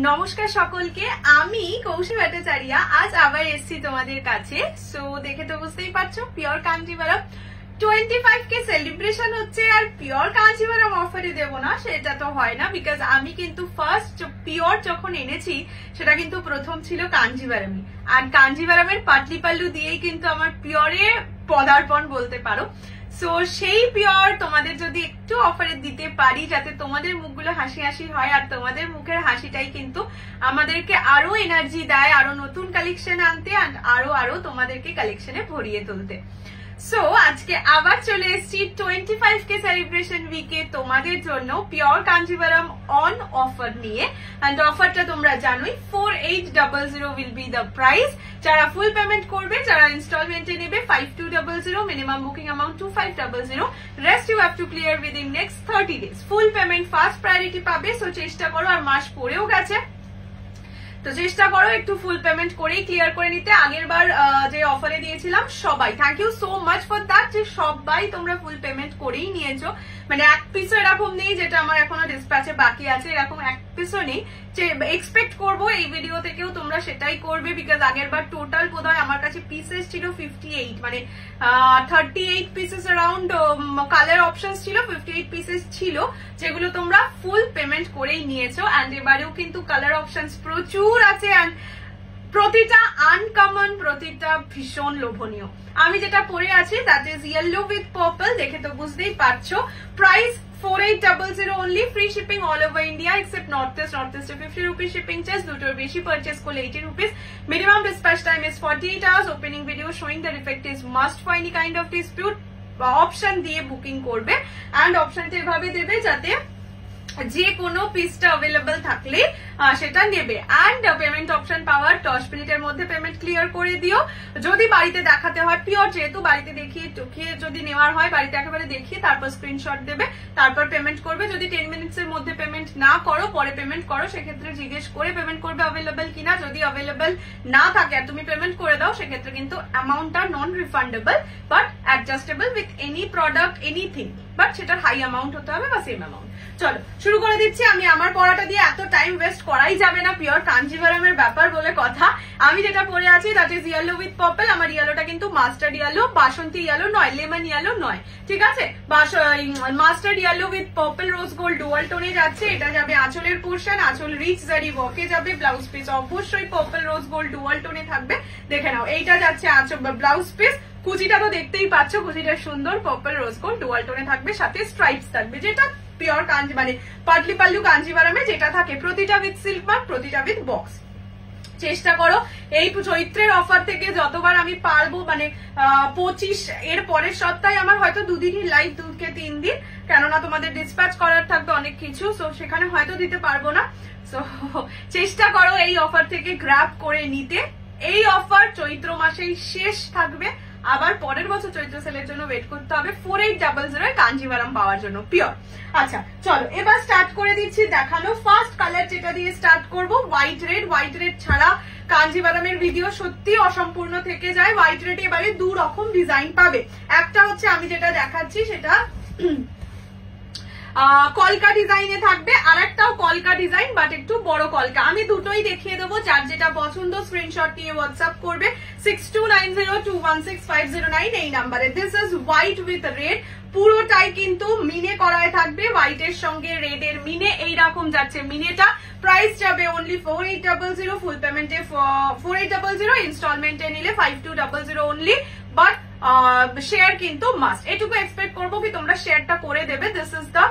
নমস্কার সকলকে, আমি কৌশী ভট্টাচার্য আজ আবার এসেছি তোমাদের কাছে। সো দেখে তো বুঝতেই পারছো, পিওর কাঞ্জিভারাম 25K সেলিব্রেশন হচ্ছে, আর পিওর কাঞ্জিভারাম অফারে দেবো না সেটা তো হয় না, বিকজ আমি কিন্তু ফার্স্ট পিওর যখন এনেছি সেটা কিন্তু প্রথম ছিল কাঞ্জিভারামই, আর কাঞ্জিভারামের পাটলি পাল্লু দিয়েই কিন্তু আমার পিওরে পদার্পণ বলতে পারো। সো সেই পিওর তোমাদের যদি একটু অফারে দিতে পারি যাতে তোমাদের মুখগুলো হাসি হাসি হয়, আর তোমাদের মুখের হাসিটাই কিন্তু আমাদেরকে আরো এনার্জি দেয় আরো নতুন কালেকশন আনতে, আরো তোমাদেরকে কালেকশনে ভরিয়ে তুলতে। সো আজকে আবার চলে এসেছি 25K সেলিব্রেশন উইকে তোমাদের জন্য পিওর কাঞ্জিভারাম অন অফার নিয়ে। এন্ড অফারটা তোমরা জানোই 4800 উইল বি দ্য প্রাইস। যারা ফুল পেমেন্ট করবে, যারা ইনস্টলমেন্টে নেবে 5200, minimum booking amount 2500, rest you have to clear within next 30 days. Full payment first priority পাবে, সো চেষ্টা করো, আর মাস পড়েও গেছে তো চেষ্টা করো একটু ফুল পেমেন্ট করেই ক্লিয়ার করে নিতে। আগের বার যে অফারে দিয়েছিলাম সবাই, thank you so much for that, যে সবাই তোমরা ফুল পেমেন্ট করেই নিয়েছো। মানে এক পিসও এরকম নেই যেটা আমার এখনো ডিসপ্যাচে বাকি আছে, এরকম এক পিসও নেই। এক্সপেক্ট করবো এই ভিডিও থেকেও তোমরা সেটাই করবে, বিকজ আগের বার টোটাল বোধহয় আমার কাছে পিসেস ছিল 58, মানে 38 পিসেস অ্যারাউন্ড কালার অপশন ছিল, 58 পিসেস ছিল যেগুলো তোমরা ফুল পেমেন্ট করেই নিয়েছো। অ্যান্ড এবারেও কিন্তু কালার অপশন প্রচুর আছে, অ্যান্ড প্রতিটা আনকমন, প্রতিটা ভীষণ লোভনীয়। আমি যেটা পরে আছি that is yellow with purple, দেখে তো বুঝতেই পারছো। Price 4800 only, free shipping all over India except Northeast এ 50 rupees shipping charge, দুটোর বেশি পারচেস করলে 80 rupees, minimum dispatch time is 48 hours, opening video showing the defect is must for any kind of dispute, option দিয়ে booking করবে। And অপশনটা এভাবে দেবে যাতে যে কোনো পিসটা অ্যাভেলেবল থাকলে সেটা নেবে। অ্যান্ড পেমেন্ট অপশন পাওয়ার 10 মিনিটের মধ্যে পেমেন্ট ক্লিয়ার করে দিও। যদি বাড়িতে দেখাতে হয়, পিওর যেহেতু বাড়িতে দেখিয়ে টুকিয়ে যদি নেওয়ার হয়, বাড়িতে একেবারে দেখিয়ে তারপর স্ক্রিনশট দেবে, তারপর পেমেন্ট করবে। যদি 10 মিনিটসের মধ্যে পেমেন্ট না করো, পরে পেমেন্ট করো, সেক্ষেত্রে জিজ্ঞেস করে পেমেন্ট করবে অ্যাভেলেবল কিনা। যদি অ্যাভেলেবল না থাকে আর তুমি পেমেন্ট করে দাও, সেক্ষেত্রে কিন্তু অ্যামাউন্টটা non refundable but adjustable with any product anything, but সেটার হাই অ্যামাউন্ট হতে হবে বা সেম অ্যামাউন্ট। চলো শুরু করে দিচ্ছি। আমি আমার পড়াটা দিয়ে এত টাইম ওয়েস্ট করাই যাবে না, পিওর কাঞ্জিভারামের ব্যাপার বলে কথা। আমি যেটা পরে আছি that is yellow with purple. আমার ইয়েলোটা কিন্তু মাস্টার্ড ইয়েলো, বাসন্তী ইয়েলো নয়, লেমন ইয়েলো নয়, ঠিক আছে। Mustard yellow with purple rose gold dual টোনে যাচ্ছে। এটা যাবে আঁচলের পোর্শন, আঁচল রিচ জারি ওয়ার্কে যাবে। ব্লাউজ পিস অবশ্যই পার্পল রোজ গোল্ড ডুয়াল টোনে থাকবে, দেখে নাও। এইটা যাচ্ছে ব্লাউজ পিস। কুচিটা তো দেখতেই পাচ্ছ, কুচিটা সুন্দর পার্পল রোজ গোল্ড ডুয়াল টোনে থাকবে, সাথে স্ট্রাইপস থাকবে, যেটা পিওর কাঞ্জি মানে পাটলি পাল্লু কাঞ্জিভারামে যেটা থাকে, প্রতিটা উইথ সিল্ক মার্ক, প্রতিটা উইথ বক্স। চেষ্টা করো এই চৈত্রের অফার থেকে যতবার আমি পারবো, মানে 25 এর পরের সপ্তাহে আমার হয়তো 2 দিনই লাইভ, 2 থেকে 3 দিন, কেননা তোমাদের ডিসপ্যাচ করার থাকবে অনেক কিছু, সো সেখানে হয়তো দিতে পারবো না। সো চেষ্টা করো এই অফার থেকে গ্র্যাব করে নিতে। এই অফার চৈত্র মাসেই শেষ থাকবে, আবার পরের বছর চৈত্র সেলের জন্য ওয়েট করতে হবে 4800 কাঞ্জিভারাম পাওয়ার জন্য পিওর। আচ্ছা চলো এবার স্টার্ট করে দিচ্ছি দেখানো। ফার্স্ট কালার যেটা দিয়ে স্টার্ট করব, হোয়াইট রেড। হোয়াইট রেড ছাড়া কাঞ্জিভারামের ভিডিও সত্যি অসম্পূর্ণ থেকে যায়। হোয়াইট রেড এবারে 2 রকম ডিজাইন পাবে। একটা হচ্ছে আমি যেটা দেখাচ্ছি সেটা কলকা ডিজাইনে থাকবে, আর একটাও কলকা ডিজাইন বাট একটু বড় কলকা। আমি দুটোই দেখিয়ে দেবো, যার যেটা পছন্দ স্ক্রিনশট নিয়ে হোয়াটসঅ্যাপ করবে 6290216509 এই নাম্বারে। This is white with red, পুরোটাই কিন্তু মিনে করায় থাকবে, হোয়াইটের সঙ্গে রেড এর মিনে এইরকম যাচ্ছে মিনেটা। প্রাইস যাবে অনলি 4800, ফুল পেমেন্টে 4800, ইনস্টলমেন্টে নিলে 5200 অনলি, বাট শেয়ার কিন্তু মাস্ট। এটুকু এক্সপেক্ট করবো কি তোমরা শেয়ারটা করে দেবে। দিস ইজ দ্য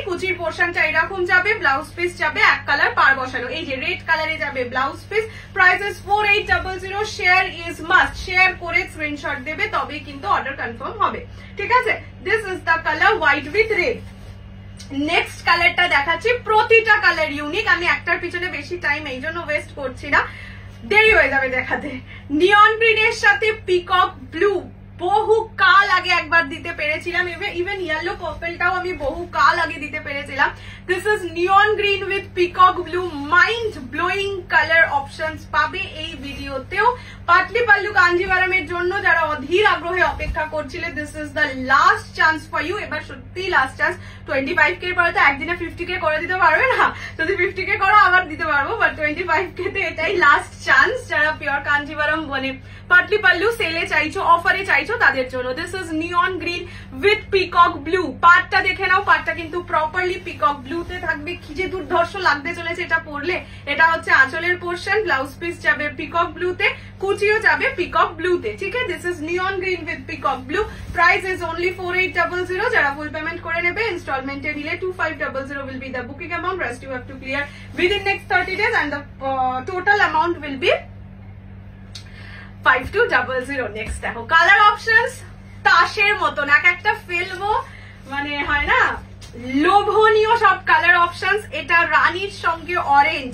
কুচির পোর্শনটা এরকম যাবে, ব্লাউজ পিস যাবে এক কালার পার বসানো, এই যে রেড কালারে যাবে blouse piece. Price is 4800, share is must. Share করে স্ক্রিনশট দেবে তবেই কিন্তু অর্ডার কনফার্ম হবে, ঠিক আছে। This is the colour white with red. Next কালারটা দেখাচ্ছি, প্রতিটা কালার ইউনিক। আমি একটার পিছনে বেশি টাইম এই জন্য ওয়েস্ট করছি না, দেরি হয়ে যাবে দেখাতে। নিয়ন গ্রিনের সাথে পিকক ব্লু, বহু কাল আগে একবার দিতে পেরেছিলাম, ইভেন ইয়েলো পার্পলটাও আমি বহু কাল আগে দিতে পেরেছিলাম। This is neon green with peacock blue, mind blowing colour options পাবে এই ভিডিওতেও। পাটলি পাল্লু কাঞ্জিভারামের জন্য যারা অধীর আগ্রহে অপেক্ষা করছিলে, this is the last chance for you. এবার সত্যি লাস্ট চান্স। 25K পরে তো একদিনে 50K করে দিতে পারবে না, যদি 50K করো আবার দিতে পারবো, বাট 25K তে এটাই লাস্ট চান্স। যারা পিওর কাঞ্জিভারাম মানে পাটলি পাল্লু সেলে চাইছো, অফারে চাইছো তাদের জন্য। This is neon green with peacock blue. পাটটা দেখে নাও, পাটটা কিন্তু প্রপারলি পিকক ব্লুতে থাকবে। কি যে দুর্ধর্ষ লাগতে চলেছে এটা পরলে। এটা হচ্ছে আঁচলের পোর্শন, ব্লাউজ পিস যাবে পিকক ব্লুতে, কুচিও যাবে পিকক ব্লুতে, ঠিক আছে। This is neon green with peacock blue. Price is only 4800। যারা ফুল পেমেন্ট করে নেবে, ইনস্টলমেন্টে নিলে 2500 will be the booking amount. Rest you have to clear within next 30 days and the total amount will be 5200. Next দেখো colour options তাসের মতন এক একটা ফেলবো, মানে হয় না লোভনীয় সব কালার অপশনস। এটা রানীর সঙ্গে অরেঞ্জ,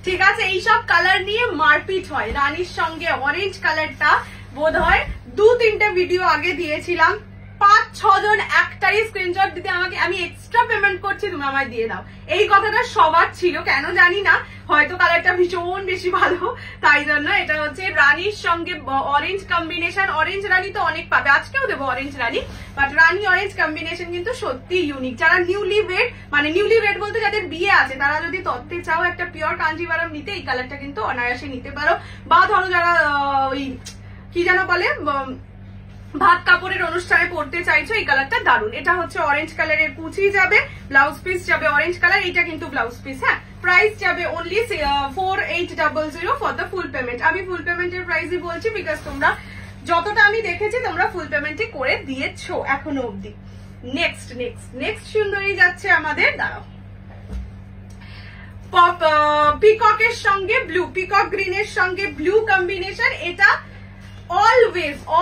ঠিক আছে, এইসব কালার নিয়ে মারপিট হয়। রানীর সঙ্গে অরেঞ্জ কালারটা বোধ হয় 2-3টে ভিডিও আগে দিয়েছিলাম। 5-6 জন একটাই স্ক্রিনশট দিতে আমাকে, আমি এক্সট্রা পেমেন্ট করছি তুমি আমায় দিয়ে দাও, এই কথাটা সবার ছিল, কেন জানি না, হয়তো কালারটা ভীষণ বেশি ভালো তাই জন্য। এটা হচ্ছে রানীর সঙ্গে অরেঞ্জ কম্বিনেশন। অরেঞ্জ রানী তো অনেক পাবে, আজকেও দেবো orange Rani, but Rani orange combination কিন্তু সত্যি ইউনিক। যারা নিউলি ওয়েড, মানে নিউলি ওয়েড বলতে যাদের বিয়ে আছে, তারা যদি তত্ত্বে চাও একটা পিওর কাঞ্জিভারাম নিতে, এই কালারটা কিন্তু অনায়াসে নিতে পারো। বা ধরো যারা ওই কি যেন বলে ভাত কাপড়ের অনুষ্ঠানে পড়তে চাইছো, এই কালারটা দারুন। এটা হচ্ছে অরেঞ্জ কালারের কুচি যাবে, ব্লাউজ পিস যাবে অরেঞ্জ কালার, এটা কিন্তু ব্লাউজ পিস। হ্যাঁ, প্রাইস যাবে only 4800 for the full payment. আমি ফুল পেমেন্টের প্রাইসই বলছি, বিকজ তোমরা যতটা আমি দেখেছি তোমরা ফুল পেমেন্টই করে দিয়েছো এখনো অব্দি। নেক্সট নেক্সট নেক্সট সুন্দরী যাচ্ছে আমাদের, দাঁড়াও, পিককের সঙ্গে ব্লু, পিকক গ্রিনের সঙ্গে ব্লু কম্বিনেশন। এটা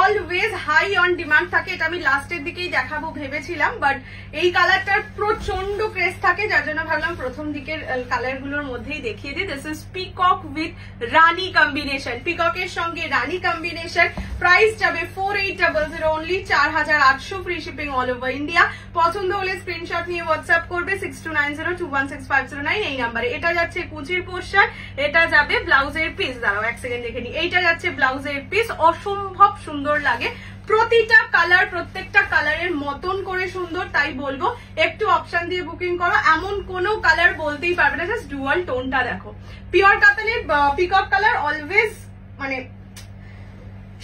অলওয়েজ হাই অন ডিমান্ড থাকে। এটা আমি লাস্টের দিকেই দেখাবো ভেবেছিলাম, বাট এই কালারটার প্রচন্ড ক্রেজ থাকে, যার জন্য ভাবলাম প্রথম দিকের কালার গুলোর মধ্যেই দেখিয়ে দিই। This is peacock with rani combination, পিককের সঙ্গে রানী কম্বিনেশন। প্রাইস যাবে 4800 only, 4800, free shipping all over India. পছন্দ হলে স্ক্রিনশট নিয়ে হোয়াটসঅ্যাপ করবে 6290216509 এই নাম্বারে। এটা যাচ্ছে কুচির পোর্শন, এটা যাবে ব্লাউজের পিস। দাঁড়াও এক সেকেন্ড দেখে নি, এইটা যাচ্ছে ব্লাউজের পিস। অসম্ভব সুন্দর লাগে, প্রতিটা কালার প্রত্যেকটা কালারের মতন করে সুন্দর, তাই বলবো একটু অপশন দিয়ে বুকিং করো। এমন কোনো কালার বলতেই পারবে না, জাস্ট ডুয়াল টোনটা দেখো। পিওর কাতানের পিকক কালার অলওয়েজ মানে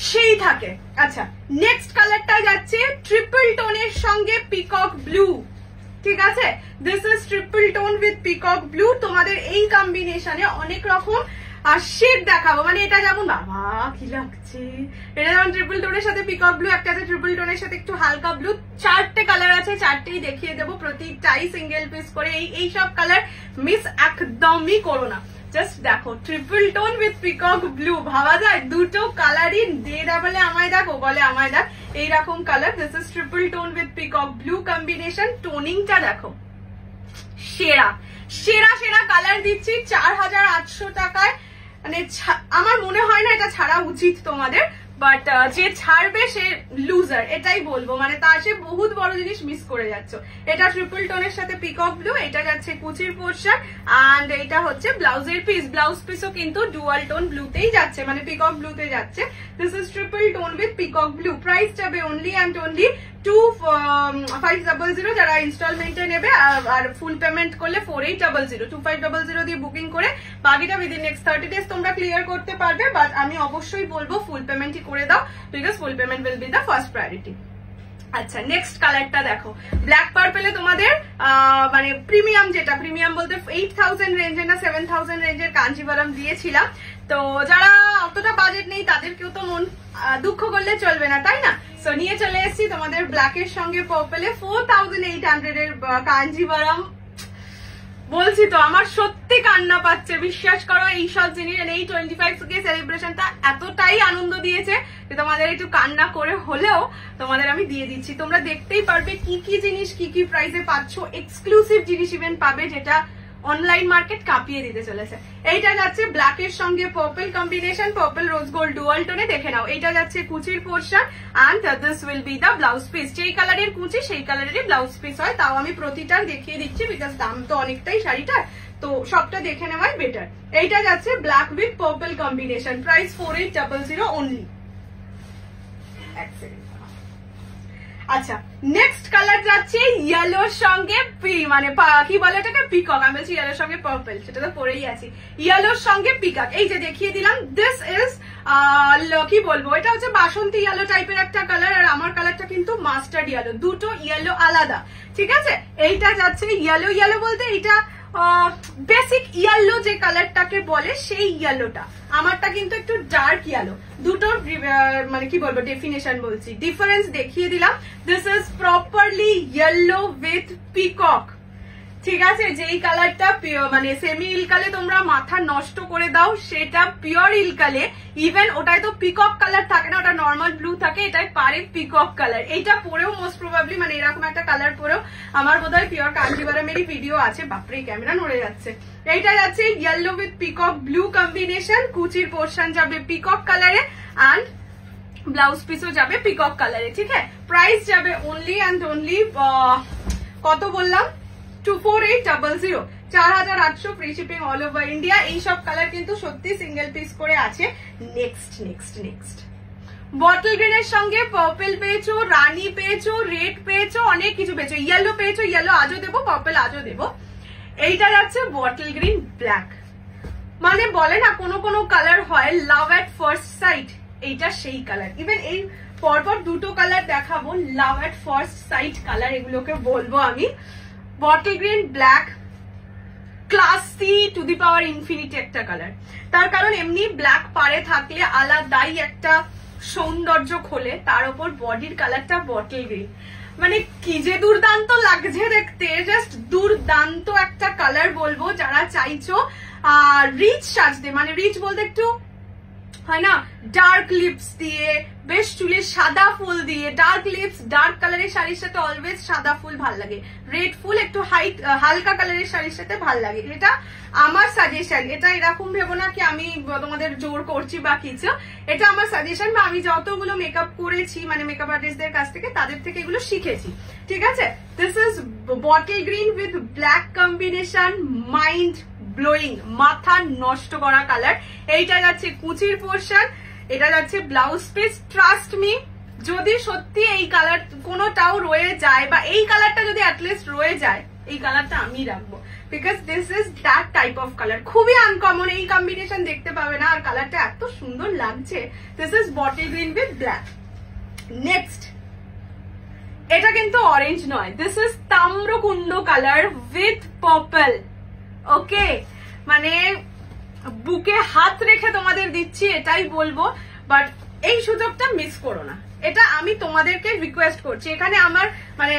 সেই থাকে। আচ্ছা, নেক্সট কালারটা যাচ্ছে ট্রিপল টোনের সঙ্গে পিকক ব্লু, ঠিক আছে। This is triple tone with peacock blue. তোমাদের এই কম্বিনেশনে অনেক রকম আর শেড দেখাবো, মানে এটা যেমন বাবা কি লাগছে, এটা যেমন ট্রিপল টোনের সাথে পিকক ব্লু, একটা আছে ট্রিপল টোনের সাথে একটু হালকা ব্লু। 4টে কালার আছে, 4টেই দেখিয়ে দেবো, প্রতিটাই সিঙ্গেল পিস করে। এই সব কালার মিস একদমই করো না। জাস্ট দেখো, triple tone with peacock blue, ভাবা যায় দুটো কালারই দে দা বলে আমায় দেখো, বলে আমায় দেখ, এইরকম colour. This is triple tone with peacock blue combination. টোনিংটা দেখো, সেরা সেরা সেরা কালার দিচ্ছি 4800 টাকায়। মানে আমার মনে হয় না এটা ছাড়া উচিত তোমাদের, বাট যে ছাড়বে সে লুজার, এটাই বলবো। মানে তার সে বহুত বড় জিনিস মিস করে যাচ্ছ। এটা ট্রিপল টোনের সাথে পিকক ব্লু, এটা যাচ্ছে কুচির পোর্শন, অ্যান্ড এটা হচ্ছে ব্লাউজের পিস। ব্লাউজ পিসও কিন্তু ডুয়াল টোন ব্লুতেই যাচ্ছে, মানে পিকক ব্লুতে যাচ্ছে। This is triple tone with peacock blue. Price যাবে অনলি অ্যান্ড অনলি 2500। যারা ইনস্টলমেন্টে নেবে আর ফুল পেমেন্ট করলে 4800, 2500 দিয়ে বুকিং করে বাকিটা উইদিন নেক্সট 30 days তোমরা ক্লিয়ার করতে পারবে। বাট আমি অবশ্যই বলবো ফুল পেমেন্টই করে দাও, because full payment will be the first priority. আচ্ছা, নেক্সট কালারটা দেখো, ব্ল্যাক পার্পেলে তোমাদের মানে প্রিমিয়াম, যেটা প্রিমিয়াম বলতে 8000 রেঞ্জের না 7000 রেঞ্জের কাঞ্জিভারাম দিয়েছিলাম। তো যারা অতটা বাজেট নেই তাদেরকেও তো মন দুঃখ করলে চলবে না, তাই না। সো নিয়ে চলে এসেছি তোমাদের ব্ল্যাকের সঙ্গে পার্পেলে 4800 এর কাঞ্জিভারাম। বলছি তো আমার সত্যি কান্না পাচ্ছে, বিশ্বাস করো। এইসব জিনিস, এই 25K সেলিব্রেশনটা এতটাই আনন্দ দিয়েছে যে তোমাদের একটু কান্না করে হলেও তোমাদের আমি দিয়ে দিচ্ছি। তোমরা দেখতেই পারবে কি কি জিনিস কি কি প্রাইসে পাচ্ছ, এক্সক্লুসিভ জিনিস ইভেন পাবে, যেটা অনলাইন মার্কেট কাঁপিয়ে দিতে চলেছে। এইটা যাচ্ছে ব্ল্যাক এর সঙ্গে purple combination, purple rose gold dual টোনে, দেখে নাও। এইটা যাচ্ছে কুচির portion and this will be the blouse piece. যেই কালারের কুচি সেই কালারেরই ব্লাউজ পিস হয়। তাও আমি প্রতিটার দেখিয়ে দিচ্ছি বিকজ দাম তো অনেকটাই শাড়িটার, তো সবটা দেখে নেওয়াই বেটার। এইটা যাচ্ছে black with purple combination, price 4800 only. আচ্ছা, নেক্সট কালার যাচ্ছে ইয়েলোর সঙ্গে মানে কি বলে এটাকে, পিকক। আমি বলছি ইয়েলোর সঙ্গে পার্পল, সেটা তো পরেই আছি। ইয়েলোর সঙ্গে পিকক, এই যে দেখিয়ে দিলাম। দিস ইজ কি বলবো, এটা হচ্ছে বাসন্তী ইয়েলো টাইপের একটা কালার, আর আমার কালারটা কিন্তু মাস্টার্ড ইয়েলো, দুটো ইয়েলো আলাদা, ঠিক আছে। এইটা যাচ্ছে ইয়েলো, ইয়েলো বলতে এইটা বেসিক ইয়েলো যে কালারটাকে বলে সেই ইয়েলোটা, আমারটা কিন্তু একটু ডার্ক ইয়েলো। দুটোর মানে কি বলবো ডেফিনেশন বলছি, ডিফারেন্স দেখিয়ে দিলাম। This is properly yellow with peacock, ঠিক আছে। যেই কালারটা মানে সেমি ইলকালে তোমরা মাথা নষ্ট করে দাও, সেটা পিওর ইলকালে ইভেন ওটাই তো পিকক কালার থাকে না, ওটা নর্মাল ব্লু থাকে, এটাই পারে পিকক কালার। এইটা পরেও মোস্ট প্রবাবলি মানে এরকম একটা কালার পরেও আমার বোধহয় পিওর কাঞ্জিভারামেরই ভিডিও আছে। বাপরে ক্যামেরা নড়ে যাচ্ছে। এইটা যাচ্ছে yellow with peacock blue combination, কুচির পোর্শন যাবে পিকক কালারে অ্যান্ড ব্লাউজ পিসও যাবে পিকক কালারে, ঠিক আছে। প্রাইস যাবে অনলি অ্যান্ড অনলি কত বললাম, 24800, 4800 free shipping all over India. এইসব কালার কিন্তু সত্যি সিঙ্গেল পিস করে আছে। নেক্সট নেক্সট নেক্সট বটল গ্রিনের সঙ্গে পার্পল পেয়েছো, রানী পেয়েছো, রেড পেয়েছো, অনেক কিছু পেয়েছো, ইয়েলো পেয়েছো, ইয়েলো আজও দেবো, পার্পল আজও দেবো। এইটা যাচ্ছে বটল গ্রিন ব্ল্যাক, মানে বলে না কোনো কোনো কালার হয় লাভ এট ফার্স্ট সাইট, এইটা সেই কালার। ইভেন এই পরপর দুটো কালার দেখাবো, লাভ এট ফার্স্ট সাইট কালার এগুলোকে বলবো আমি। Bottle green black, classy to the power infinity একটা কালার। তার কারণ এমনি ব্ল্যাক পারে থাকলে আলাদাই একটা সৌন্দর্য খোলে, তার উপর বডির কালারটা বটল গ্রিন, মানে কি যে দুর্দান্ত লাগছে দেখতে, জাস্ট দুর্দান্ত একটা কালার বলবো। যারা চাইছো রিচ সাজতে, মানে রিচ বলতে একটু হয় না ডার্ক লিপস দিয়ে, বেশ চুলে সাদা ফুল দিয়ে, ডার্ক লিপস ডার্ক কালারের শাড়ির সাথে অলওয়েজ সাদা ফুল ভাল লাগে, রেড ফুল একটু হালকা কালারের শাড়ির সাথে ভাল লাগে। এটা আমার সাজেশন, এটা এরকম ভেবো না কি আমি তোমাদের জোর করছি বা কিছু, এটা আমার সাজেশন বা আমি যতগুলো মেকআপ করেছি মানে মেকআপ আর্টিস্টদের কাছ থেকে, তাদের থেকে এগুলো শিখেছি, ঠিক আছে। This is bottle green with black combination, mind blowing, মাথা নষ্ট করা কালার। এইটা যাচ্ছে কুচির পোর্শন, এটা যাচ্ছে ব্লাউজ পিস। ট্রাস্ট মি, যদি সত্যি এই কালার কোনোটাও রয়ে যায় বা এই কালারটা যদি অ্যাটলিস্ট রয়ে যায়, এই কালারটা আমি রাখবো, because this is that type of colour. খুবই আনকমন, এই কম্বিনেশন দেখতে পাবে না, আর কালারটা এত সুন্দর লাগছে। This is bottle green with black. Next, এটা কিন্তু অরেঞ্জ নয়, this is Tamrakund colour with purple. Okay, মানে বুকে হাত রেখে তোমাদের দিচ্ছি এটাই বলবো, বাট এই সুযোগটা মিস করো না, এটা আমি তোমাদেরকে রিকোয়েস্ট করছি। এখানে আমার মানে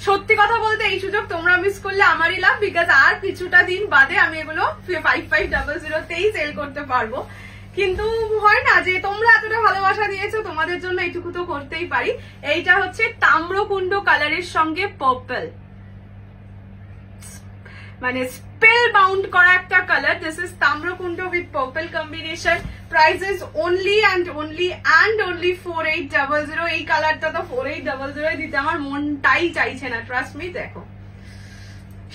সত্যি কথা বলতে এই সুযোগ তোমরা মিস করলে আমারই লাভ, বিকজ আর কিছুটা দিন বাদে আমি এগুলো 5500তেই সেল করতে পারবো। কিন্তু হয় না যে তোমরা এতটা ভালোবাসা দিয়েছো, তোমাদের জন্য এইটুকু তো করতেই পারি। এইটা হচ্ছে তাম্রকুন্ড কালারের সঙ্গে পার্পল, মানে স্পেল বাউন্ড করা একটা colour. This is Tamrakund with purple combination. Price is only and only 4800। এই কালারটা তো 4800 দিতে আমার মনটাই চাইছে না, ট্রাস্ট মি। দেখো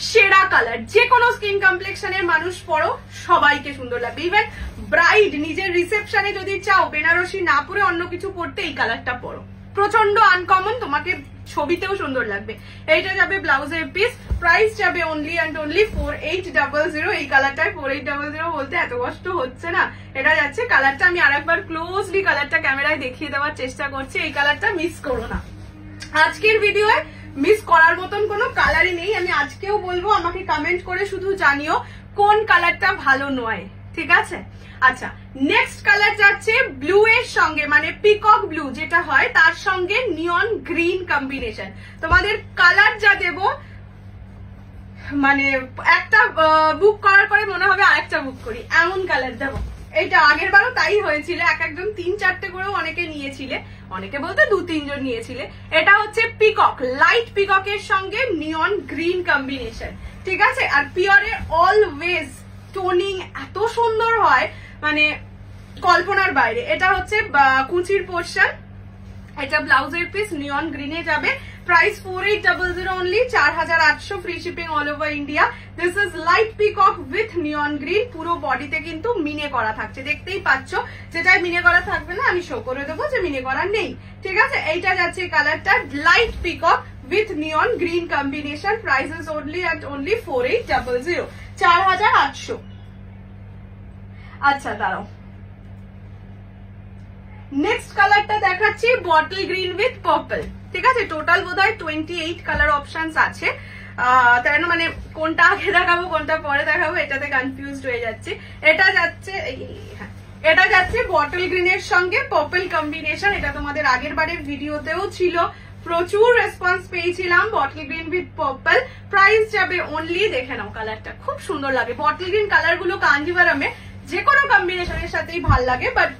সেরা কালার, যে কোনো স্কিন কমপ্লেক্সনের মানুষ পরো, সবাইকে সুন্দর লাগবে। ইভেন ব্রাইড নিজের রিসেপশনে যদি চাও বেনারসি না পরে অন্য কিছু পরতে, এই কালারটা পরো, প্রচন্ড আনকমন, তোমাকে ছবিতেও সুন্দর লাগবে। এইটা যাবে ব্লাউজের পিস। প্রাইস যাবে অনলি অ্যান্ড অনলি 4800। এই কালারটায় 4800 বলতে এত কষ্ট হচ্ছে না। এটা যাচ্ছে কালারটা, আমি আরেকবার ক্লোজলি কালারটা ক্যামেরায় দেখিয়ে দেওয়ার চেষ্টা করছি, এই কালারটা মিস করো না। আজকের ভিডিওয়ে মিস করার মতন কোনো কালারই নেই। আমি আজকেও বলবো, আমাকে কমেন্ট করে শুধু জানিও কোন কালারটা ভালো নয়, ঠিক আছে। আচ্ছা, নেক্সট কালার যাচ্ছে ব্লু এর সঙ্গে, মানে পিকক ব্লু যেটা হয় তার সঙ্গে নিয়ন গ্রিন কম্বিনেশন। তোমাদের কালার যা দেবো, মানে একটা বুক করার পরে মনে হবে আরেকটা বুক করি, এমন কালার দেবো। এইটা আগের বারও তাই হয়েছিল, এক একজন 3-4টে করেও অনেকে নিয়েছিলে, অনেকে বলতে 2-3 জন নিয়েছিলে। এটা হচ্ছে পিকক, লাইট পিককের সঙ্গে নিয়ন গ্রিন কম্বিনেশন, ঠিক আছে। আর পিওরের অলওয়েজ টোনিং এত সুন্দর হয় মানে কল্পনার বাইরে। এটা হচ্ছে কুচির পোর্শন, এটা ব্লাউজের পিস নিয়ন গ্রিনে যাবে। Price 4800 only, 4800 free shipping all over India. This is light peacock with neon green. পুরো বডিতে কিন্তু মিনে করা থাকছে, দেখতেই পাচ্ছ। যেটাই মিনে করা থাকবে না আমি শো করে দেবো যে মিনে করা নেই, ঠিক আছে। এইটা যাচ্ছে কালারটা light peacock with neon green combination. Price is only at only 4800, 4800। আচ্ছা দাঁড়াও, নেক্সট কালারটা দেখাচ্ছি বটল গ্রিন উইথ পার্পল, ঠিক আছে। টোটাল বোধহয় 28 কালার অপশনস আছে, তাই না, মানে কোনটা আগে দেখাবো কোনটা পরে দেখাবো এটাতে কনফিউজড হয়ে যাচ্ছে। এটা যাচ্ছে, এটা যাচ্ছে বটল গ্রিনের সঙ্গে পার্পল কম্বিনেশন। এটা তোমাদের আগের বারের ভিডিওতেও ছিল, প্রচুর রেসপন্স পেয়েছিলাম। Bottle green with purple, price যাবে অনলি, দেখে নাও কালারটা খুব সুন্দর লাগে। বটল গ্রিন কালার গুলো কাঞ্জিভারামে যে কোনো কম্বিনেশনের সাথেই ভাল লাগে, বাট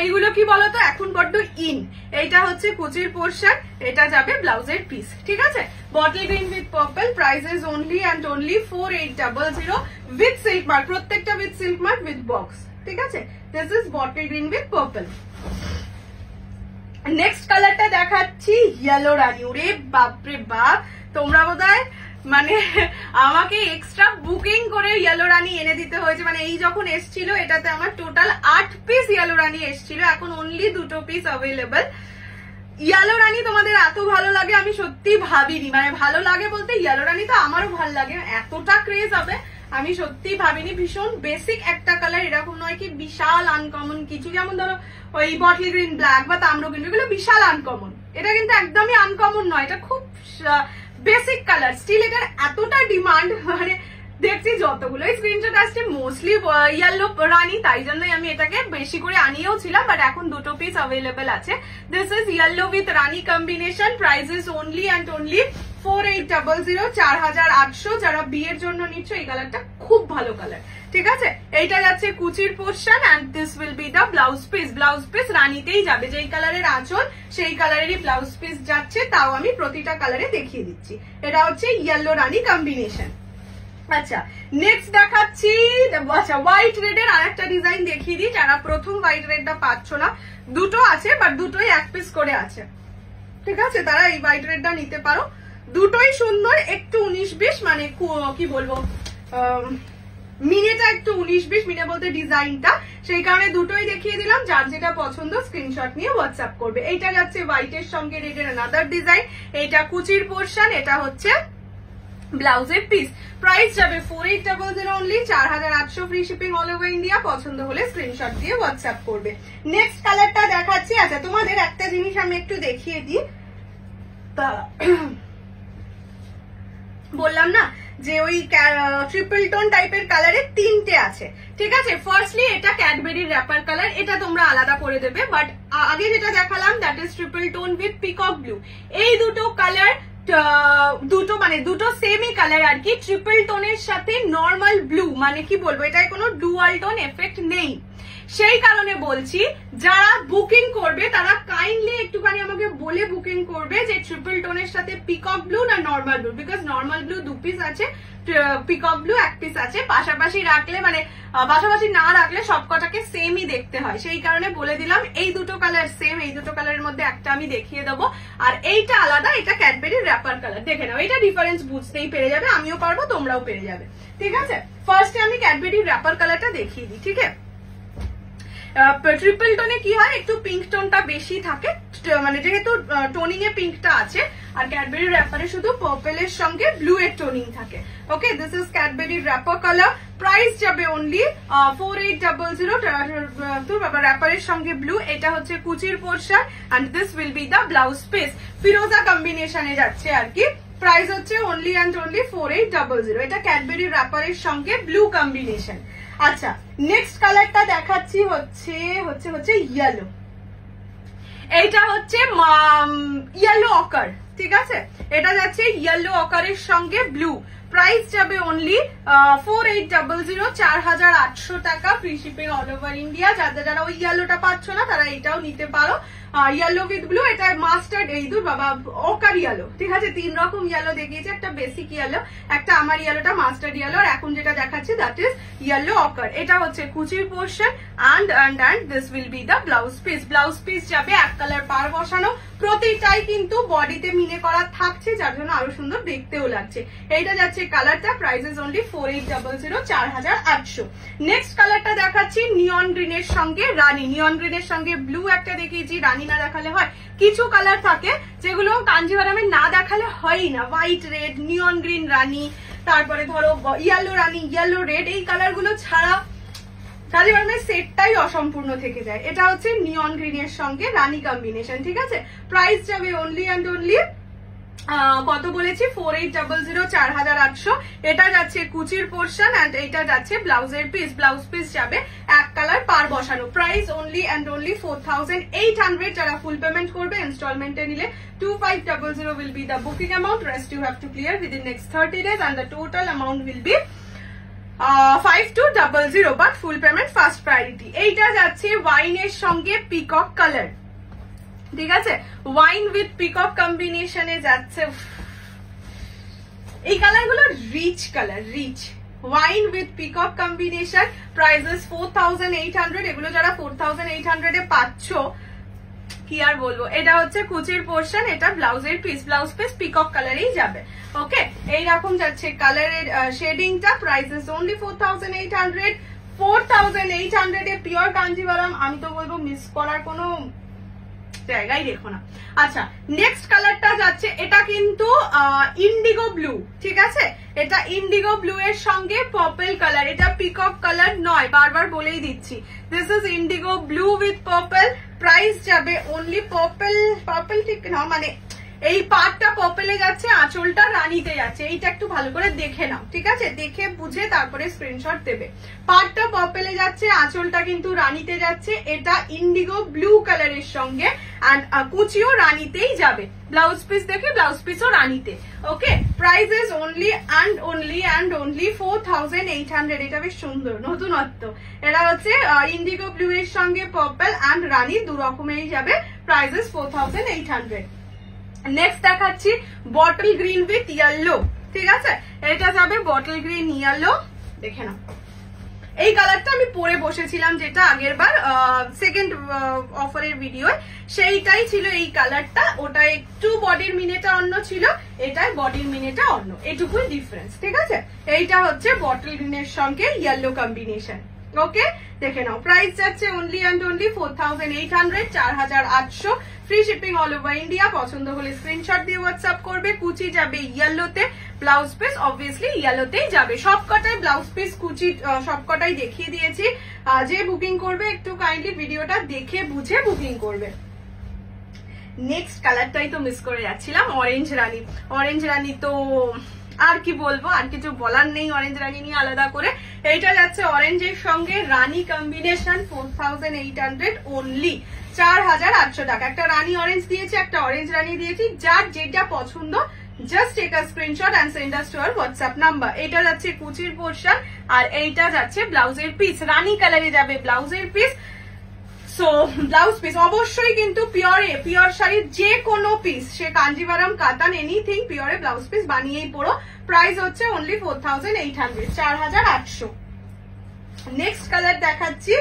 এইগুলো কি বলতো এখন বড্ড ইন। এইটা হচ্ছে কুচির পোর্শন, এটা যাবে ব্লাউজের পিস, ঠিক আছে। Bottle green with purple, price is only and only 4800 with silk mark, প্রত্যেকটা with silk mark with box, ঠিক আছে। This is bottle green with purple. Next কালারটা দেখাচ্ছি ইয়েলো রানী। ওরে বাপরে বাপ, তোমরা বোধহয় মানে আমাকে এক্সট্রা বুকিং করে ইয়েলো রানী এনে দিতে হয়েছে। মানে এই যখন এসছিল এটাতে আমার টোটাল 8 পিস ইয়েলো রানী এসছিল, এখন অনলি 2 পিস অ্যাভেলেবল। ইয়েলো রানী তোমাদের এত ভালো লাগে আমি সত্যি ভাবিনি, মানে ভালো লাগে বলতে ইয়েলো রানী তো আমারও ভালো লাগে, এতটা ক্রেজ হবে আমি সত্যি ভাবিনি। ভীষণ বেসিক একটা কালার, এরকম নয় কি বিশাল আনকমন কিছু, যেমন ধরো ওই বটল গ্রিন ব্ল্যাক বা তাম্র গ্রিন, এগুলো বিশাল আনকমন। এটা কিন্তু একদমই আনকমন নয়, এটা খুব বেসিক কালার। স্টিল এটার এতটা ডিমান্ড, মানে দেখছি যতগুলো স্ক্রিনশট আসছে মোস্টলি ইয়েলো রানী, তাই জন্যই আমি এটাকে বেশি করে আনিয়েও ছিলাম, বাট এখন 2 পিস অ্যাভেলেবেল আছে। This is yellow with rani combination. Price is only and only 4800, 4800। যারা বিয়ের জন্য নিচ্ছ এই কালারটা খুব ভালো কালার, ঠিক আছে। এইটা যাচ্ছে কুচির portion and this will be the blouse piece. Blouse piece রানীতেই যাবে, যেই কালারের আঁচল সেই কালারেরই ব্লাউজ পিস যাচ্ছে, তাও আমি প্রতিটা কালারে দেখিয়ে দিচ্ছি। এটা হচ্ছে ইয়েলো রানী কম্বিনেশন। আচ্ছা নেক্সট দেখাচ্ছি, আচ্ছা হোয়াইট রেড এর আরেকটা ডিজাইন দেখিয়ে দিই। যারা প্রথম হোয়াইট রেডটা পাচ্ছ না, দুটো আছে বাট দুটোই 1 পিস করে আছে, ঠিক আছে, তারা এই হোয়াইট রেডটা নিতে পারো। দুটোই সুন্দর, একটু 19-20, মানে কি বলবো মিনেটা একটু 19-20, মিনে বলতে ডিজাইনটা, সেই কারণে দুটোই দেখিয়ে দিলাম। যার যেটা পছন্দ স্ক্রিনশট নিয়ে হোয়াটসঅ্যাপ করবে। এইটা যাচ্ছে হোয়াইটের সঙ্গে রেডের আনাদার ডিজাইন। এইটা কুচির পোর্শন, এটা হচ্ছে ব্লাউজের পিস। প্রাইস যাবে 4800 only, 4800 free shipping all over India. পছন্দ হলে স্ক্রিনশট দিয়ে হোয়াটসঅ্যাপ করবে। নেক্সট কালারটা দেখাচ্ছি। আচ্ছা তোমাদের একটা জিনিস আমি একটু দেখিয়ে দিই, বললাম না যে ওই ট্রিপল টোন টাইপের কালারে 3টে আছে, ঠিক আছে। ফার্স্টলি এটা ক্যাডবেরির র্যাপার কালার, এটা তোমরা আলাদা করে দেবে, বাট আগে যেটা দেখালাম that is triple tone with peacock blue. এই দুটো কালার দুটো সেমই কালার আর কি, ট্রিপল টোনের সাথে নর্মাল ব্লু, মানে কি বলবো এটায় কোনো ডুয়াল টোন এফেক্ট নেই। সেই কারণে বলছি যারা বুকিং করবে তারা কাইন্ডলি একটুখানি আমাকে বলে বুকিং করবে যে ট্রিপল টোনের সাথে পিকক ব্লু না normal blue, because normal blue 2 piece আছে, পিকক ব্লু 1 পিস আছে। পাশাপাশি রাখলে মানে পাশাপাশি না রাখলে সবকটাকে সেমই দেখতে হয়, সেই কারণে বলে দিলাম। এই দুটো কালার সেম, এই দুটো কালারের মধ্যে একটা আমি দেখিয়ে দেবো, আর এইটা আলাদা, এটা ক্যাডবেরির র্যাপার কালার। দেখে নাও, এটা ডিফারেন্স বুঝতেই পেরে যাবে, আমিও পারবো তোমরাও পেরে যাবে, ঠিক আছে। ফার্স্টে আমি ক্যাডবেরির র্যাপার কালারটা দেখিয়ে দিই, ঠিক আছে। ট্রিপল টোনে কি হয় একটু পিঙ্ক টোনটা বেশি থাকে, মানে যেহেতু টোনিং এ পিঙ্কটা আছে, আর ক্যাডবেরির র্যাপারে শুধু পার্পলের সঙ্গে ব্লু এর টোনিং থাকে। ওকে, দিস ইজ ক্যাডবেরির র্যাপার কালার। প্রাইস যাবে অনলি 4800, র্যাপারের সঙ্গে ব্লু। এটা হচ্ছে কুচির portion and this will be the blouse piece. ফিরোজা কম্বিনেশনে যাচ্ছে আর কি। প্রাইস হচ্ছে অনলি অ্যান্ড অনলি 4800। এটা ক্যাডবেরির র্যাপারের সঙ্গে ব্লু কম্বিনেশন। আচ্ছা নেক্সট কালারটা দেখাচ্ছি হচ্ছে ইয়েলো। এইটা হচ্ছে ইয়েলো অকার, ঠিক আছে। এটা যাচ্ছে ইয়েলো অকারের সঙ্গে ব্লু। প্রাইস যাবে অনলি 4800, 4800 টাকা, free shipping all over India. যারা ওই ইয়েলোটা পাচ্ছ না তারা এটাও নিতে পারো, ইয়েলো উইথ ব্লু, এটা মাস্টার্ড, এই দূর বাবা ওকার ইয়েলো, ঠিক আছে? 3 রকম ইয়েলো দেখিয়েছে, একটা বেসিক ইয়েলো, একটা আমার ইয়েলোটা মাস্টার্ড ইয়েলো, আর এখন যেটা দেখাচ্ছি দ্যাট ইজ ইয়েলো অকার। এটা হচ্ছে কুচির portion and this will be the blouse piece. Blouse piece যাবে এক কালার পার বসানো, প্রতিটাই কিন্তু বডিতে মিনে করা থাকছে, যার জন্য আরো সুন্দর দেখতেও লাগছে। এইটা যাচ্ছে কালারটা, প্রাইস ইজ অনলি 4800, 4800। নেক্সট কালারটা দেখাচ্ছি নিয়ন গ্রিনের সঙ্গে রানী, নিয়ন গ্রিনের সঙ্গে ব্লু একটা দেখিয়েছি, রানী না দেখালে হয়। কিছু কালার থাকে যেগুলো কাঞ্জিভারামে না দেখালে হয়ই না, হোয়াইট রেড, নিয়ন গ্রিন রানী, তারপরে ধরো ইয়েলো রানী, ইয়েলো রেড, এই কালার গুলো ছাড়া কাঞ্জিভারামের সেটটাই অসম্পূর্ণ থেকে যায়। এটা হচ্ছে নিয়ন গ্রিনের সঙ্গে রানী কম্বিনেশন, ঠিক আছে? প্রাইস যাবে অনলি অ্যান্ড অনলি কত বলেছি, 4800, 4800। এটা যাচ্ছে কুচির পোর্শন এন্ড এটা যাচ্ছে ব্লাউজের পিস। ব্লাউজ পিস যাবে এক কালার পার বসানো, প্রাইস অনলি অ্যান্ড অনলি 4800। যারা ফুল পেমেন্ট করবে ইনস্টলমেন্টে নিলে 2500 will be the booking amount, rest you have to clear within next 30 days and the total amount will be 5200, but full payment first priority. এইটা যাচ্ছে ওয়াইনের সঙ্গে peacock colour, ঠিক আছে? Wine with peacock কম্বিনেশনে যাচ্ছে, এই কালার গুলো rich colour, rich wine with peacock combination, prices 4800। এগুলো যারা 4800 এ পাচ্ছ কি আর বলবো। এটা হচ্ছে কুচির পোর্শন, এটা ব্লাউজের পিস, ব্লাউজ পিস পিকক কালারেই যাবে। ওকে, এইরকম যাচ্ছে কালারের শেডিংটা, prices only 4800। 4800 a pure Kanjivaram, আমি তো বলবো মিস করার কোনো জায়গায় দেখো না। আচ্ছা, নেক্সট কালারটা যাচ্ছে, এটা কিন্তু ইন্ডিগো ব্লু, ঠিক আছে? এটা ইন্ডিগো ব্লু এর সঙ্গে পার্পল কালার, এটা পিকক কালার নয়, বারবার বলেই দিচ্ছি। This is Indigo blue with purple. Price যাবে অনলি পার্পল ঠিক না, মানে এই পার্টটা পার্পলে যাচ্ছে, আঁচলটা রানীতে যাচ্ছে, এইটা একটু ভালো করে দেখে নাও, ঠিক আছে? দেখে বুঝে তারপরে স্ক্রিনশট দেবে। পার্টটা পার্পলে যাচ্ছে, আঁচলটা কিন্তু রানীতে যাচ্ছে। এটা ইন্ডিগো ব্লু কালারের সঙ্গে এন্ড কুচিও রানীতেই যাবে। ব্লাউজ পিস দেখে ব্লাউজ পিসও রানীতে। Okay, price is only and only 4800। এটা বেশ সুন্দর নতুনত্ব। এটা হচ্ছে ইন্ডিগো ব্লু এর সঙ্গে পার্পল এন্ড রানী দু রকমেরই যাবে, প্রাইস ইজ 4800। নেক্সট দেখাচ্ছি বটল গ্রিন উইথ ইয়েলো, ঠিক আছে? এটা যাবে বটল গ্রিন ইয়েলো, দেখে নাও। এই কালারটা আমি পরে বসেছিলাম, যেটা আগের বার সেকেন্ড অফারের ভিডিও, সেইটাই ছিল এই কালারটা। ওটা একটু বডির মিনেটা অন্য ছিল, এটাই বডির মিনেটা অন্য, এটুকুই ডিফারেন্স, ঠিক আছে? এইটা হচ্ছে বটল গ্রিনের সঙ্গে ইয়েলো কম্বিনেশন। ওকে, দেখে নাও। প্রাইস যাচ্ছে only and only 4800, 4800, free shipping all over India. পছন্দ হলে স্ক্রিনশট দিয়ে হোয়াটসঅ্যাপ করবে। কুচি যাবে ইয়েলোতে, ব্লাউজ পিস অবভিয়াসলি ইয়েলোতেই যাবে। সবকটাই ব্লাউজ পিস কুচি সবকটাই দেখিয়ে দিয়েছি। যে বুকিং করবে একটু কাইন্ডলি ভিডিওটা দেখে বুঝে বুকিং করবে। নেক্সট কালারটাই তো মিস করে যাচ্ছিলাম, অরেঞ্জ রানী। অরেঞ্জ রানী তো আর কি বলবো, আর কিছু বলার নেই অরেঞ্জ রানী নিয়ে আলাদা করে। এইটা যাচ্ছে অরেঞ্জের সঙ্গে রানী কম্বিনেশন, 4800 অনলি, 4800 টাকা। একটা রানী অরেঞ্জ দিয়েছি, একটা অরেঞ্জ রানী দিয়েছি। যার যেটা পছন্দ just take a screenshot and send us to our WhatsApp number. এটা যাচ্ছে কুচির পোর্শন আর এইটা যাচ্ছে ব্লাউজের পিস। রানী কালারে যাবে ব্লাউজের পিস। সো ব্লাউজ পিস অবশ্যই কিন্তু পিওর শাড়ির যে কোনো পিস, সে কাঞ্জিভারাম, কাতান, এনিথিং পিওরে ব্লাউজ পিস বানিয়েই পড়ো। প্রাইস হচ্ছে অনলি 4800, 4800। নেক্সট কালার দেখাচ্ছি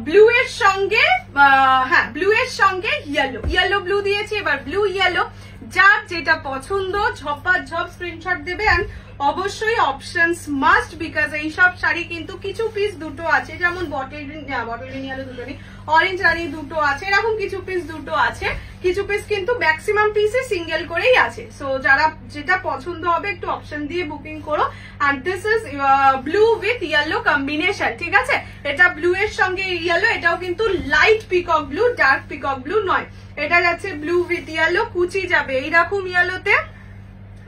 ব্লু এর সঙ্গে, হ্যাঁ ব্লু এর সঙ্গে ইয়েলো, ইয়েলো ব্লু দিয়েছি, এবার ব্লু ইয়েলো। যার যেটা পছন্দ ঝপাঝপ স্ক্রিনশট দেবে। এন্ড অবশ্যই অপশনস মাস্ট, বিকজ এইসব শাড়ি কিন্তু কিছু পিস দুটো আছে, যেমন বটল গ্রিন ইয়েলো দুটো নেই, অরেঞ্জ রানী দুটো আছে, এরকম কিছু পিস দুটো আছে, কিছু পিস কিন্তু ম্যাক্সিমাম পিসে সিঙ্গেল করেই আছে। সো যারা যেটা পছন্দ হবে একটু অপশন দিয়ে বুকিং করো। And this is blue with yellow combination, ঠিক আছে? এটা ব্লু এর সঙ্গে ইয়েলো, এটাও কিন্তু light peacock blue, dark peacock blue নয়। এটা যাচ্ছে ব্লু উইথ ইয়েলো। কুচি যাবে এইরকম ইয়েলোতে,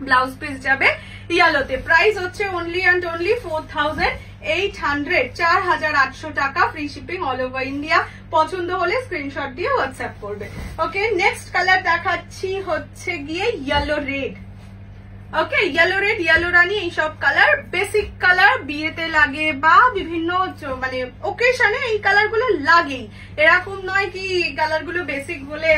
ব্লাউজ পিস যাবে ইয়েলোতে। প্রাইস হচ্ছে অনলি অ্যান্ড অনলি 4800, 4800 টাকা, free shipping all over India. পছন্দ হলে স্ক্রিনশট দিয়ে হোয়াটসঅ্যাপ করবে। ওকে, নেক্সট কালার দেখাচ্ছি হচ্ছে গিয়ে ইয়েলো রেড। ওকে, ইয়েলো রেড, ইয়েলো রানি, এইসব কালার বেসিক কালার, বিয়েতে লাগে বা বিভিন্ন মানে ওকেশনে এই কালার গুলো লাগেই। এরকম নয় কি কালার গুলো বেসিক বলে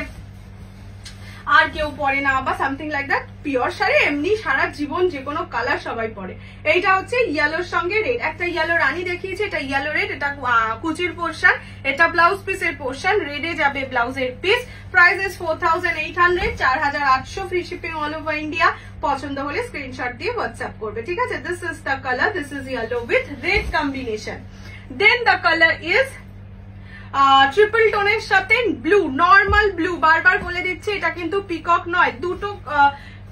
আর কেউ পরে না বা something like that. Pure sari এমনি সারা জীবন যে কোনো কালার সবাই পরে। এইটা হচ্ছে ইয়েলোর সঙ্গে রেড, একটা ইয়েলো রানী দেখিয়েছি, এটা ইয়েলো রেড, এটা কুচির পোর্শন, এটা ব্লাউজ পিসের পোর্শন, রেডে যাবে ব্লাউজের piece. Price is 4800, 4800, free shipping all over India. পছন্দ হলে স্ক্রিনশট দিয়ে হোয়াটসঅ্যাপ করবে, ঠিক আছে। This is the colour, this is yellow with red combination. Then the colour is triple টোনের সাথে ব্লু, নর্মাল ব্লু, বারবার বলে দিচ্ছি এটা কিন্তু পিকক নয়, দুটো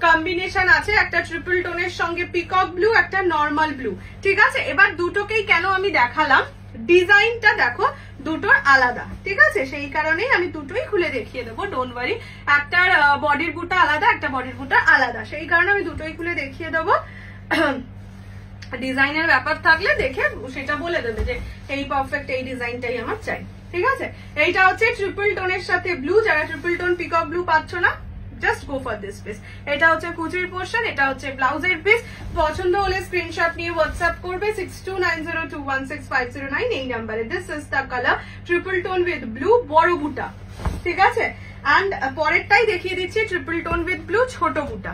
কম্বিনেশন আছে, একটা ট্রিপল টোনের সঙ্গে পিকক ব্লু, একটা নর্মাল ব্লু, ঠিক আছে। এবার দুটোকেই কেন আমি দেখালাম, ডিজাইনটা দেখো দুটোর আলাদা, ঠিক আছে, সেই কারণেই আমি দুটোই খুলে দেখিয়ে দেবো, ডোন্ট ওয়ারি। একটার বডির বুটা আলাদা, একটা বডির বুটা আলাদা, সেই কারণে আমি দুটোই খুলে দেখিয়ে দেবো। ডিজাইনের ব্যাপার থাকলে দেখে সেটা বলে দেবে যে এই পারফেক্ট এই ডিজাইনটাই আমার চাই, ঠিক আছে। এইটা হচ্ছে ট্রিপল টোনের সাথে ব্লু, যারা ট্রিপল টোন পিকক ব্লু পাচ্ছ না just go for this piece. এটা হচ্ছে কুচির পোর্শন, এটা হচ্ছে ব্লাউজের পিস। পছন্দ হলে স্ক্রিনশট নিয়ে হোয়াটসঅ্যাপ করবে 6290216509 এই নাম্বারে। This is the colour, triple tone with blue, বড় বুটা, ঠিক আছে। অ্যান্ড পরেরটাই দেখিয়ে দিচ্ছি, ট্রিপল টোন উইথ ব্লু, ছোট বুটা।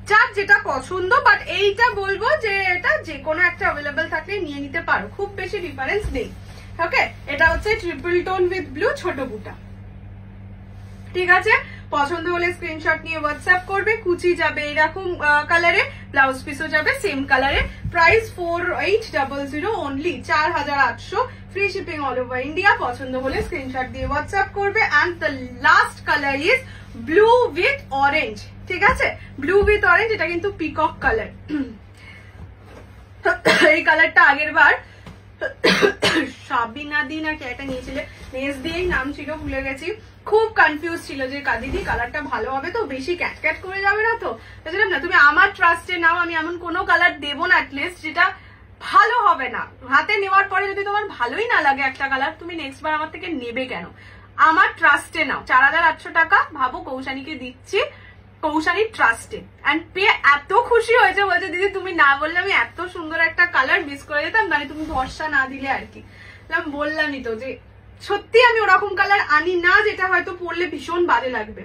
যার যেটা পছন্দ, বাট এইটা বলবো যে এটা যে কোনো একটা অ্যাভেলেবেল থাকলে নিয়ে নিতে পারো, খুব বেশি ডিফারেন্স নেই। ওকে, এটা হচ্ছে ট্রিপল টোন উইথ ব্লু, ছোট বুটা, ঠিক আছে। পছন্দ হলে স্ক্রিনশট নিয়ে হোয়াটসঅ্যাপ করবে। কুচি যাবে এরকম কালারে, ব্লাউজ পিসও যাবে সেম কালারে। Price 4800 only, 4800, free shipping all over India. পছন্দ হলে স্ক্রিনশট দিয়ে হোয়াটসঅ্যাপ করবে। And the last colour is blue with orange, ঠিক আছে, ব্লু উইথ অরেঞ্জ। এটা কিন্তু পিকক কালার, এই কালারটা আগের বার সাবিনা দি নাকি একটা নিয়েছিলে, নেস দিয়েই নাম ছিল, ভুলে গেছি, খুব কনফিউজ ছিল যে দিদি কালারটা ভালো হবে তো, বেশি ক্যাট ক্যাট করে যাবে না তো, বুঝলাম না, তুমি আমার ট্রাস্টে নাও, আমি এমন কোনো কালার দেবো না অ্যাটলিস্ট যেটা ভালো হবে না। হাতে নেওয়ার পরে যদি তোমার ভালোই না লাগে একটা কালার, তুমি নেক্সট বার আমার থেকে নেবে কেন? আমার ট্রাস্টে নাও। 4800 টাকা, ভাবো কৌশানীকে দিচ্ছি, কৌশানীর ট্রাস্টে। অ্যান্ড পেয়ে এত খুশি হয়েছে, বলছে দিদি তুমি না বললে আমি এত সুন্দর একটা কালার মিস করে যেতাম, মানে তুমি ভরসা না দিলে আর কি। বললামই তো যে সত্যি আমি ওরকম কালার আনি না যেটা হয়তো পরলে ভীষণ বাজে লাগবে।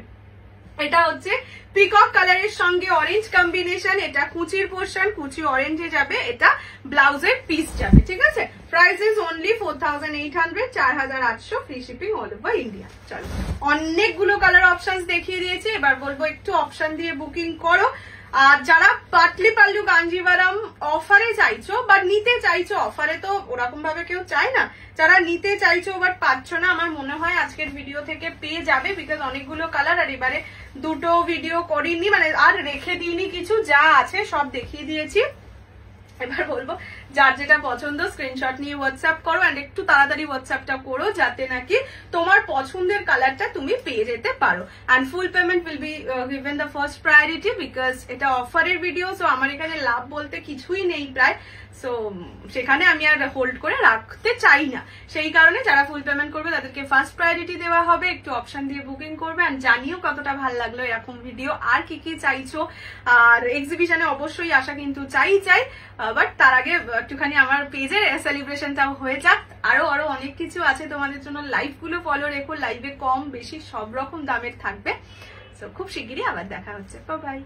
এটা হচ্ছে পিকক কালারের সঙ্গে অরেঞ্জ কম্বিনেশন, এটা কুচির পোর্শন, কুচি অরেঞ্জে যাবে, এটা ব্লাউজের পিস যাবে, ঠিক আছে। Price is only 4800, 4800, free shipping all over India. চলো, অনেকগুলো কালার অপশনস দেখিয়ে দিয়েছি, এবার বলবো একটু অপশন দিয়ে বুকিং করো। আর যারা পাটলি পাল্লু কাঞ্জিভারাম অফারে চাইছো বা নিতে চাইছো, অফারে তো ওরকম ভাবে কেউ চায় না, যারা নিতে চাইছো বাট পাচ্ছ না, আমার মনে হয় আজকের ভিডিও থেকে পেয়ে যাবে, বিকজ অনেকগুলো কালার, আর এবারে দুটো ভিডিও করিনি, মানে আর রেখে দিইনি কিছু, যা আছে সব দেখিয়ে দিয়েছি। এবার বলবো যার যেটা পছন্দ স্ক্রিনশট নিয়ে হোয়াটসঅ্যাপ করো, এন্ড একটু তাড়াতাড়ি হোয়াটসঅ্যাপটা করো যাতে নাকি তোমার পছন্দের কালারটা তুমি পেয়ে যেতে পারো। And full payment will be given the first priority, because এটা অফারের ভিডিও, সো আমার এখানে লাভ বলতে কিছুই নেই প্রায়, সো সেখানে আমি আর হোল্ড করে রাখতে চাই না, সেই কারণে যারা ফুল পেমেন্ট করবে তাদেরকে ফার্স্ট প্রায়োরিটি দেওয়া হবে। একটু অপশন দিয়ে বুকিং করবে, অ্যান্ড জানিও কতটা ভালো লাগলো এরকম ভিডিও, আর কি কি চাইছো। আর এক্সিবিশনে অবশ্যই আসা কিন্তু চাই, বাট তার আগে একটুখানি আমার পেজের সেলিব্রেশনটাও হয়ে যাক। আরো অনেক কিছু আছে তোমাদের জন্য, লাইভ গুলো ফলো রেখো, লাইভে কম বেশি সব রকম দামের থাকবে। সো খুব শিগগিরই আবার দেখা হচ্ছে, বাই বাই।